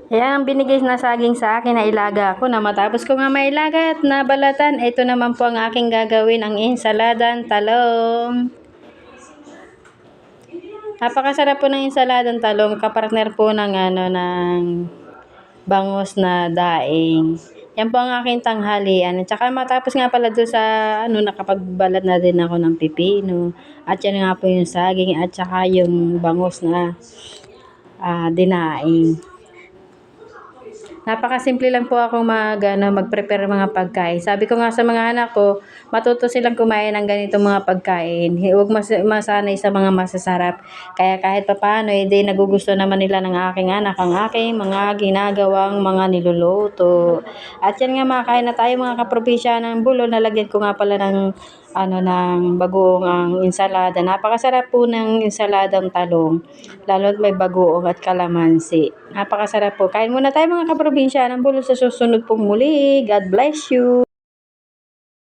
Ayan ang binigay na saging sa akin na ilaga ko na matapos ko nga mailaga at nabalatan. Ito naman po ang aking gagawin, ang insaladang talong. Napakasarap po ng insaladang talong, kapartner po ng bangus na daing. Yan po ang aking tanghalian. At saka matapos nga pala doon sa nakapagbalat na din ako ng pipino. At yan nga po yung saging at saka yung bangus na dinaing. Napakasimple lang po ako mag-prepare ng mga pagkain. Sabi ko nga sa mga anak ko, matuto silang kumain ng ganitong mga pagkain. Huwag masanay sa mga masasarap. Kaya kahit papaano, nagugusto naman nila ng aking anak ang aking mga ginagawang mga niluluto. At yan nga, makain na tayo mga kaprobinsya ng bulo. Nalagyan ko nga pala ng bagoong ang insalada. Napakasarap po ng insaladang talong. Lalo at may bagoong at kalamansi. Napakasarap po. Kain muna tayo mga kaprobinsya ng bulo sa susunod pong muli. God bless you.